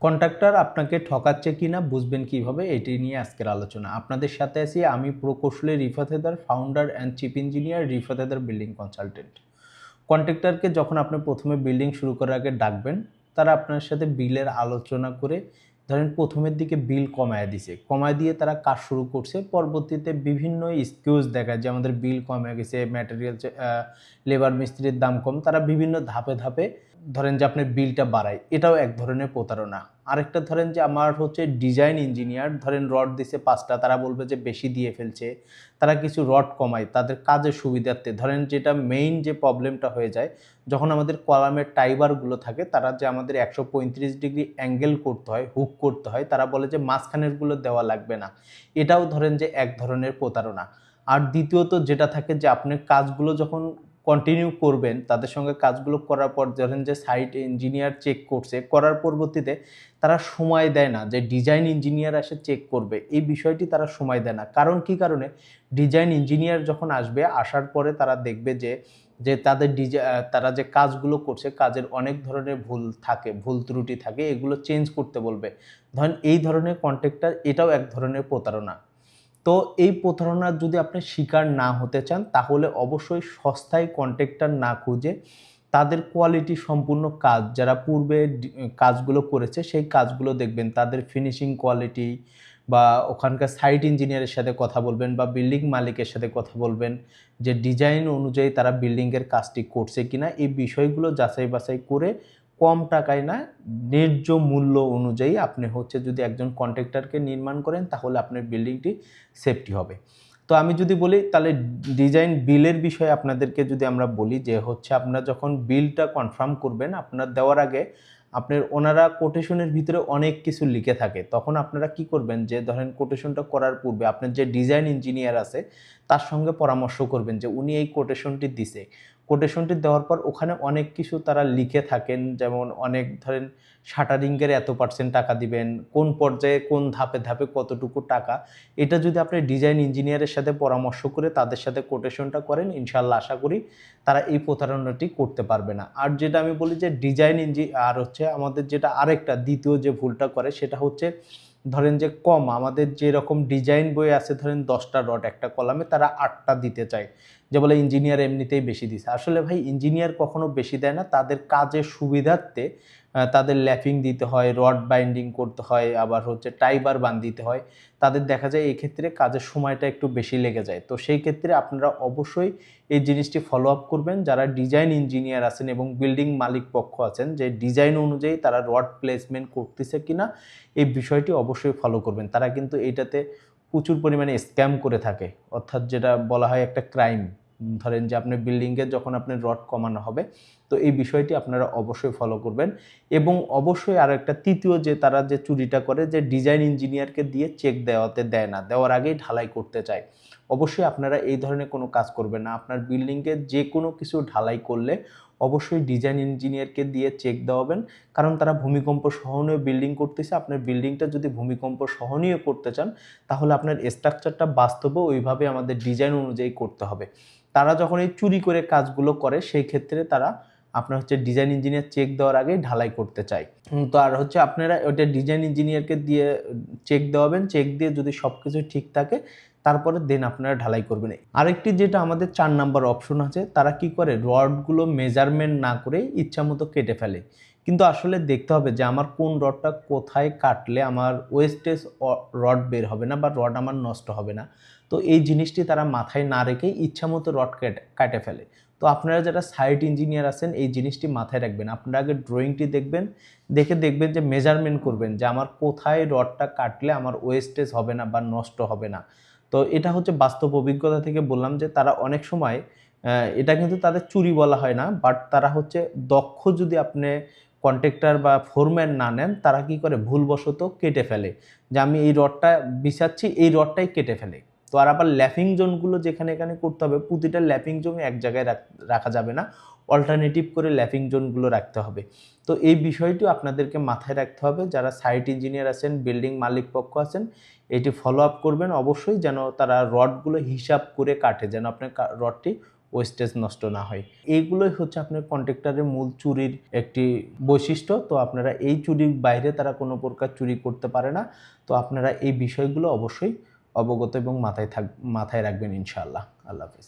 Contractor আপনাকে ঠকাচ্ছে কিনা বুঝবেন কিভাবে, এটি নিয়ে আজকের আলোচনা। আপনাদের সাথে আছি আমি প্রকৌশলী Rifat Hedar, founder and chief engineer, Rifat Hedar building consultant. কন্ট্রাক্টরকে যখন আপনি প্রথমে বিল্ডিং শুরু করার আগে ডাকবেন, তারা আপনার সাথে বিলের আলোচনা করে ধরেন প্রথমের দিকে বিল কমায় দিছে, কমায় দিয়ে তারা কাজ শুরু করছে। পরবর্তীতে বিভিন্ন এক্সকিউজ দেখায় যে আমাদের বিল কমে গেছে, ম্যাটেরিয়াল লেবার মিস্ত্রির দাম কম, তারা বিভিন্ন ধাপে ধাপে ধরেন যে আপনার বিলটা বাড়ায়। এটাও এক ধরনের প্রতারণা। আরেকটা ধরেন যে আমার হচ্ছে ডিজাইন ইঞ্জিনিয়ার, ধরেন রড দিছে 5টা, তারা বলবে যে বেশি দিয়ে ফেলছে, তারা কিছু রড কমায় তাদের কাজের সুবিধার্থে। ধরেন যেটা মেইন যে প্রবলেমটা হয়ে যায় যখন আমাদের কলামের টাইবারগুলো থাকে, তারা যে আমাদের 135 ডিগ্রি অ্যাঙ্গেল করতে হয়, হুক করতে হয়, তারা বলে যে মাঝখানেরগুলো দেওয়া লাগবে না। এটাও ধরেন যে এক ধরনের প্রতারণা। আর দ্বিতীয়ত যেটা থাকে যে আপনি কাজগুলো যখন কন্টিনিউ করবেন, তাদের সঙ্গে কাজগুলো করার পর ধরেন যে সাইট ইঞ্জিনিয়ার চেক করছে, করার পরবর্তীতে তারা সময় দেয় না যে ডিজাইন ইঞ্জিনিয়ার এসে চেক করবে, এই বিষয়টি তারা সময় দেয় না। কারণ কি কারণে? ডিজাইন ইঞ্জিনিয়ার যখন আসবে, আসার পরে তারা দেখবে যে যে তাদের তারা যে কাজগুলো করছে, কাজের অনেক ধরনের ভুল থাকে, ভুল ত্রুটি থাকে, এগুলো চেঞ্জ করতে বলবে। ধরেন এই ধরনের কন্ট্রাক্টর, এটাও এক ধরনের প্রতারণা। তো এই প্রতারণার যদি আপনি শিকার না হতে চান, তাহলে অবশ্যই সস্তায় কন্ট্রাক্টর না খুঁজে তাদের কোয়ালিটি সম্পূর্ণ কাজ, যারা পূর্বে কাজগুলো করেছে সেই কাজগুলো দেখবেন, তাদের ফিনিশিং কোয়ালিটি, বা ওখানকার সাইট ইঞ্জিনিয়ারের সাথে কথা বলবেন, বা বিল্ডিং মালিকের সাথে কথা বলবেন যে ডিজাইন অনুযায়ী তারা বিল্ডিংয়ের কাজটি করছে কিনা। এই বিষয়গুলো যাচাই বাছাই করে কম টাকায় না, ন্যায্য মূল্য অনুযায়ী আপনি হচ্ছে যদি একজন কন্ট্রাক্টরকে নির্মাণ করেন, তাহলে আপনার বিল্ডিংটি সেফটি হবে। তো আমি যদি বলি তাহলে ডিজাইন বিলের বিষয়ে আপনাদেরকে যদি আমরা বলি যে হচ্ছে আপনারা যখন বিলটা কনফার্ম করবেন, আপনার দেওয়ার আগে আপনার ওনারা কোটেশনের ভিতরে অনেক কিছু লিখে থাকে। তখন আপনারা কি করবেন যে ধরেন কোটেশনটা করার পূর্বে আপনার যে ডিজাইন ইঞ্জিনিয়ার আছে তার সঙ্গে পরামর্শ করবেন যে উনি এই কোটেশনটি দিছে। কোটেশনটি দেওয়ার পর ওখানে অনেক কিছু তারা লিখে থাকেন, যেমন অনেক ধরেন শাটারিংয়ের এত% টাকা দিবেন, কোন পর্যায়ে কোন ধাপে ধাপে কতটুকু টাকা। এটা যদি আপনি ডিজাইন ইঞ্জিনিয়ারের সাথে পরামর্শ করে তাদের সাথে কোটেশনটা করেন, ইনশাআল্লাহ আশা করি তারা এই প্রতারণাটি করতে পারবে না। আর যেটা আমি বলি যে ডিজাইন আর হচ্ছে আমাদের যেটা আরেকটা দ্বিতীয় যে ভুলটা করে সেটা হচ্ছে ধরেন যে কম আমাদের যেরকম ডিজাইন বই আছে, ধরেন 10টা রড একটা কলামে, তারা 8টা দিতে চায়, যে বলে ইঞ্জিনিয়ার এমনিতেই বেশি দিছে। আসলে ভাই ইঞ্জিনিয়ার কখনো বেশি দেয় না, তাদের কাজের সুবিধার্থে তাদের ল্যাপিং দিতে হয়, রড বাইন্ডিং করতে হয়, আবার হচ্ছে টাইবার বান্ধিতে হয়। তাদের দেখা যায় এই ক্ষেত্রে কাজের সময়টা একটু বেশি লেগে যায়। তো সেই ক্ষেত্রে আপনারা অবশ্যই এই জিনিসটি ফলো আপ করবেন, যারা ডিজাইন ইঞ্জিনিয়ার আছেন এবং বিল্ডিং মালিক পক্ষ আছেন, যে ডিজাইন অনুযায়ী তারা রড প্লেসমেন্ট করতেছে কিনা এই বিষয়টি অবশ্যই ফলো করবেন। তারা কিন্তু এইটাতে প্রচুর পরিমাণে স্ক্যাম করে থাকে, অর্থাৎ যেটা বলা হয় একটা ক্রাইম। ধরেন যে আপনার বিল্ডিংয়ে যখন আপনার রড কমানো হবে, তো এই বিষয়টি আপনারা অবশ্যই ফলো করবেন। এবং অবশ্যই আর একটা তৃতীয় যে তারা যে চুরিটা করে, যে ডিজাইন ইঞ্জিনিয়ারকে দিয়ে চেক দেওয়াতে দেয় না, দেওয়ার আগেই ঢালাই করতে চায়। অবশ্যই আপনারা এই ধরনের কোনো কাজ করবেন না। আপনার বিল্ডিংয়ে যে কোনো কিছু ঢালাই করলে অবশ্যই ডিজাইন ইঞ্জিনিয়ারকে দিয়ে চেক দেওয়াবেন, কারণ তারা ভূমিকম্প সহনীয় বিল্ডিং করতেছে। আপনার বিল্ডিংটা যদি ভূমিকম্প সহনীয় করতে চান, তাহলে আপনার স্ট্রাকচারটা বাস্তবে ওইভাবে আমাদের ডিজাইন অনুযায়ী করতে হবে। তারা যখন এই চুরি করে কাজগুলো করে, সেই ক্ষেত্রে তারা আপনার হচ্ছে ডিজাইন ইঞ্জিনিয়ার চেক দেওয়ার আগেই ঢালাই করতে চায়। তো আর হচ্ছে আপনারা ওইটা ডিজাইন ইঞ্জিনিয়ারকে দিয়ে চেক দেওয়াবেন, চেক দিয়ে যদি সব কিছু ঠিক থাকে তারপরে দেন আপনারা ঢালাই করবেন। আরেকটি যেটা আমাদের 4 নাম্বার অপশন আছে, তারা কি করে রডগুলো মেজারমেন্ট না করে ইচ্ছামতো কেটে ফেলে। কিন্তু আসলে দেখতে হবে যে আমার কোন রডটা কোথায় কাটলে আমার ওয়েস্টেজ রড বের হবে না, বা রড আমার নষ্ট হবে না। তো এই জিনিসটি তারা মাথায় না রেখেই ইচ্ছামতো রড কাটে ফেলে। তো আপনারা যারা সাইট ইঞ্জিনিয়ার আছেন এই জিনিসটি মাথায় রাখবেন। আপনারা আগে ড্রয়িংটি দেখবেন, দেখে দেখবেন যে মেজারমেন্ট করবেন যে আমার কোথায় রডটা কাটলে আমার ওয়েস্টেজ হবে না বা নষ্ট হবে না। তো এটা হচ্ছে বাস্তব অভিজ্ঞতা থেকে বললাম যে তারা অনেক সময় এটা কিন্তু তাদের চুরি বলা হয় না, বাট তারা হচ্ছে দক্ষ যদি আপনি কন্ট্রাক্টর বা ফোরম্যান না নেন, তারা কি করে ভুলবশত কেটে ফেলে, যে আমি এই রডটা বিছাচ্ছি, এই রডটাই কেটে ফেলে। তো আর আবার ল্যাপিং জোনগুলো যেখানে এখানে করতে হবে, প্রতিটা ল্যাপিং জোন এক জায়গায় রাখা যাবে না, অল্টারনেটিভ করে ল্যাপিং জোনগুলো রাখতে হবে। তো এই বিষয়টিও আপনাদেরকে মাথায় রাখতে হবে। যারা সাইট ইঞ্জিনিয়ার আছেন, বিল্ডিং মালিক পক্ষ আছেন, এটি ফলো আপ করবেন অবশ্যই, যেন তারা রডগুলো হিসাব করে কাটে, যেন আপনার রডটি ওয়েস্টেজ নষ্ট না হয়। এইগুলোই হচ্ছে আপনার কন্ট্রাক্টরের মূল চুরির একটি বৈশিষ্ট্য। তো আপনারা এই চুরির বাইরে তারা কোনো প্রকার চুরি করতে পারে না। তো আপনারা এই বিষয়গুলো অবশ্যই অবগত এবং মাথায় রাখবেন ইনশাআল্লাহ। আল্লাহ হাফেজ।